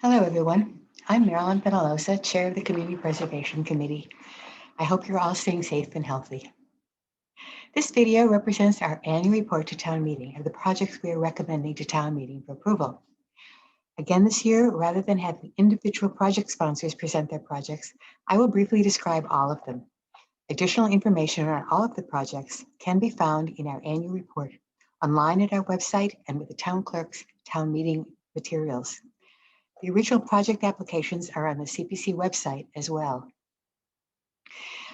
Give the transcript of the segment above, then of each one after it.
Hello, everyone. I'm Marilyn Penalosa, Chair of the Community Preservation Committee. I hope you're all staying safe and healthy. This video represents our annual report to town meeting of the projects we are recommending to town meeting for approval. Again this year, rather than having individual project sponsors present their projects, I will briefly describe all of them. Additional information on all of the projects can be found in our annual report, online at our website, and with the town clerk's town meeting materials. The original project applications are on the CPC website as well.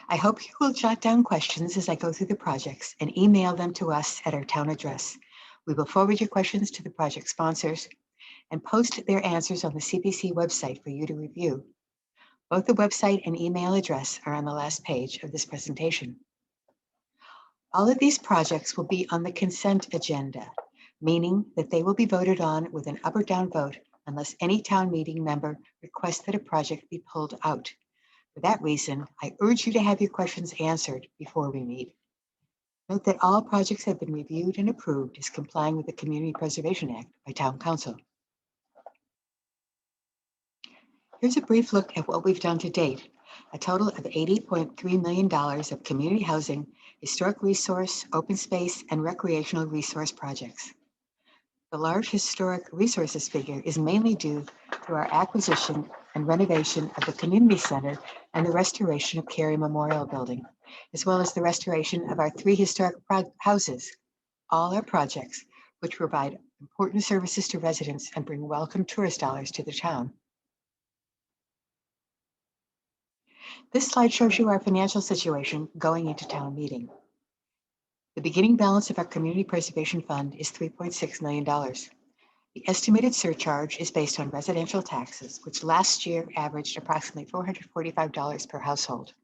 I hope you will jot down questions as I go through the projects and email them to us at our town address. We will forward your questions to the project sponsors and post their answers on the CPC website for you to review. Both the website and email address are on the last page of this presentation. All of these projects will be on the consent agenda, meaning that they will be voted on with an up or down vote unless any town meeting member requests that a project be pulled out. For that reason, I urge you to have your questions answered before we meet. Note that all projects have been reviewed and approved as complying with the Community Preservation Act by Town Council. Here's a brief look at what we've done to date. A total of $80.3 million of community housing, historic resource, open space, and recreational resource projects. The large historic resources figure is mainly due to our acquisition and renovation of the community center and the restoration of Cary Memorial Building, as well as the restoration of our 3 historic houses. All are projects which provide important services to residents and bring welcome tourist dollars to the town. This slide shows you our financial situation going into town meeting. The beginning balance of our Community Preservation Fund is $3.6 million. The estimated surcharge is based on residential taxes, which last year averaged approximately $445 per household,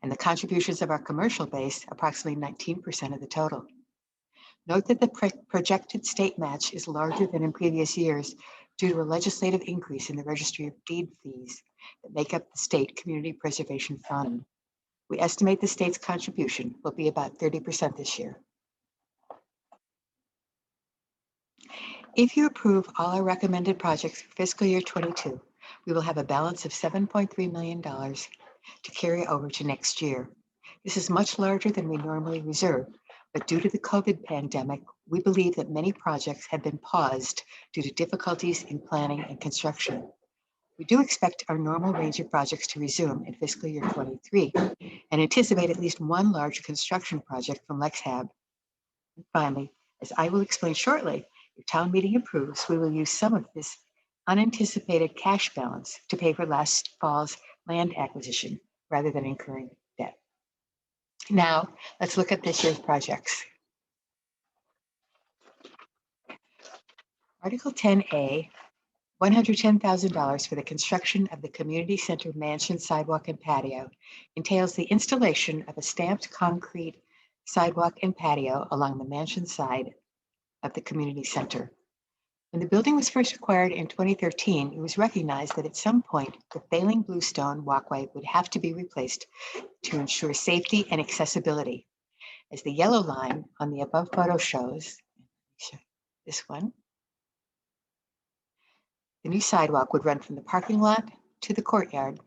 and the contributions of our commercial base, approximately 19% of the total. Note that the projected state match is larger than in previous years due to a legislative increase in the Registry of Deed fees that make up the State Community Preservation Fund. We estimate the state's contribution will be about 30% this year. If you approve all our recommended projects for fiscal year 22, we will have a balance of $7.3 million to carry over to next year. This is much larger than we normally reserve, but due to the COVID pandemic, we believe that many projects have been paused due to difficulties in planning and construction. We do expect our normal range of projects to resume in fiscal year 23 and anticipate at least one large construction project from LexHab. And finally, as I will explain shortly, if town meeting approves, we will use some of this unanticipated cash balance to pay for last fall's land acquisition rather than incurring debt. Now, let's look at this year's projects. Article 10A, $110,000 for the construction of the community center mansion sidewalk and patio entails the installation of a stamped concrete sidewalk and patio along the mansion side of the community center. When the building was first acquired in 2013, it was recognized that at some point the failing bluestone walkway would have to be replaced to ensure safety and accessibility. As the yellow line on the above photo shows, this one, the new sidewalk would run from the parking lot to the courtyard,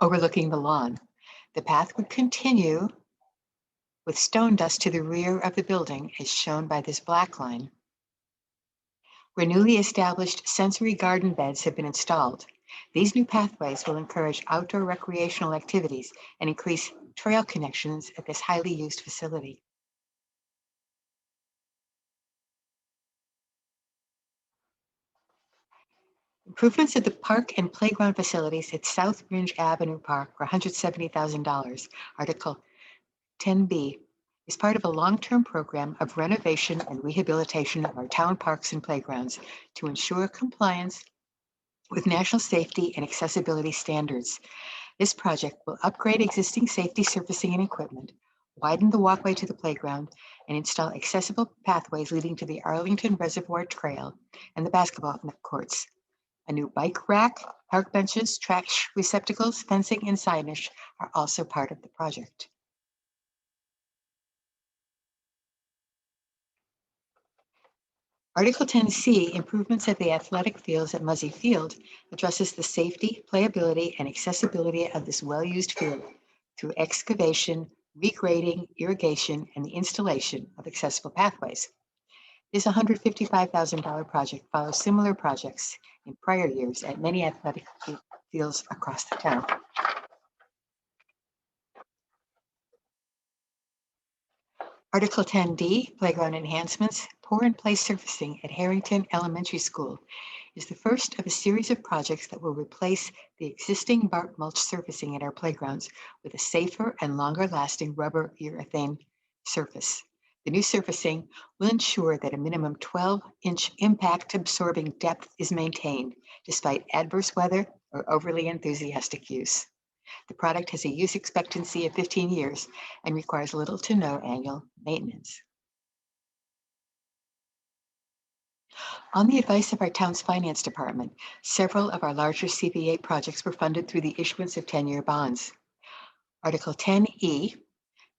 overlooking the lawn. The path would continue with stone dust to the rear of the building, as shown by this black line, where newly established sensory garden beds have been installed. These new pathways will encourage outdoor recreational activities and increase trail connections at this highly used facility. Improvements at the park and playground facilities at South Ringe Avenue Park for $170,000. Article 10B is part of a long-term program of renovation and rehabilitation of our town parks and playgrounds to ensure compliance with national safety and accessibility standards. This project will upgrade existing safety surfacing and equipment, widen the walkway to the playground, and install accessible pathways leading to the Arlington Reservoir Trail and the basketball courts. A new bike rack, park benches, trash receptacles, fencing, and signage are also part of the project. Article 10C, improvements at the athletic fields at Muzzy Field, addresses the safety, playability, and accessibility of this well-used field through excavation, regrading, irrigation, and the installation of accessible pathways. This $155,000 project follows similar projects in prior years at many athletic fields across the town. Article 10D, playground enhancements, pour and place surfacing at Harrington Elementary School is the first of a series of projects that will replace the existing bark mulch surfacing at our playgrounds with a safer and longer lasting rubber urethane surface. The new surfacing will ensure that a minimum 12-inch impact absorbing depth is maintained despite adverse weather or overly enthusiastic use. The product has a use expectancy of 15 years and requires little to no annual maintenance. On the advice of our town's finance department, several of our larger CPA projects were funded through the issuance of 10-year bonds. Article 10E,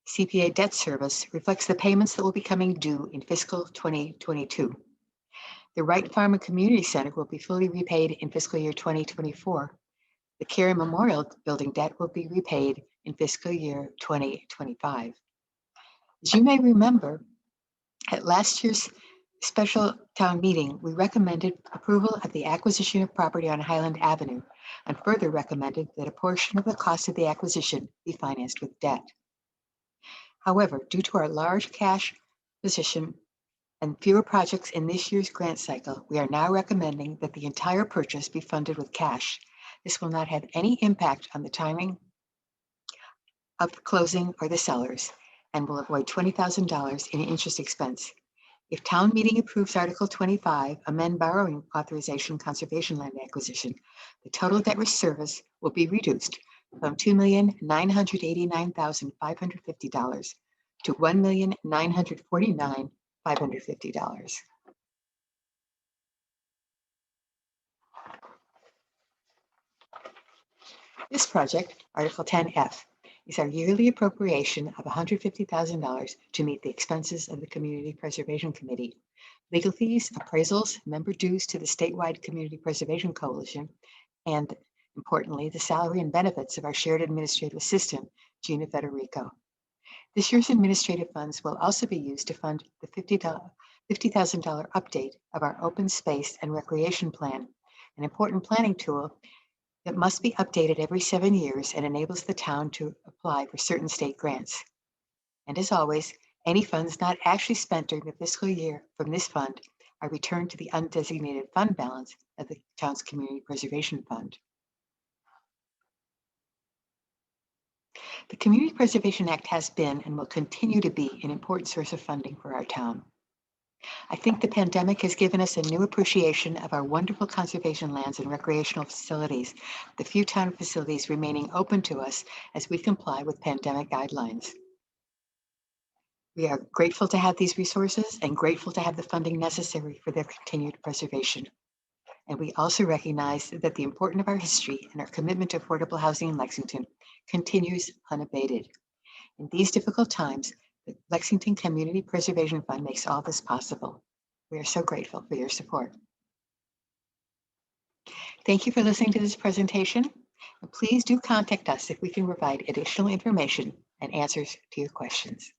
CPA debt service, reflects the payments that will be coming due in fiscal 2022. The Wright Farm and Community Center will be fully repaid in fiscal year 2024. The Carey Memorial Building debt will be repaid in fiscal year 2025. As you may remember, at last year's special town meeting, we recommended approval of the acquisition of property on Highland Avenue and further recommended that a portion of the cost of the acquisition be financed with debt. However, due to our large cash position and fewer projects in this year's grant cycle, we are now recommending that the entire purchase be funded with cash. This will not have any impact on the timing of the closing or the sellers and will avoid $20,000 in interest expense. If town meeting approves Article 25, amend borrowing authorization conservation land acquisition, the total debt service will be reduced from $2,989,550 to $1,949,550. This project, Article 10F, is our yearly appropriation of $150,000 to meet the expenses of the Community Preservation Committee, legal fees, appraisals, member dues to the statewide Community Preservation Coalition, and importantly, the salary and benefits of our shared administrative assistant, Gina Federico. This year's administrative funds will also be used to fund the $50,000 update of our open space and recreation plan, an important planning tool that must be updated every 7 years and enables the town to apply for certain state grants. And as always, any funds not actually spent during the fiscal year from this fund are returned to the undesignated fund balance of the town's Community Preservation Fund. The Community Preservation Act has been and will continue to be an important source of funding for our town. I think the pandemic has given us a new appreciation of our wonderful conservation lands and recreational facilities, the few town facilities remaining open to us as we comply with pandemic guidelines. We are grateful to have these resources and grateful to have the funding necessary for their continued preservation. And we also recognize that the importance of our history and our commitment to affordable housing in Lexington continues unabated. In these difficult times, the Lexington Community Preservation Fund makes all this possible. We are so grateful for your support. Thank you for listening to this presentation. And please do contact us if we can provide additional information and answers to your questions.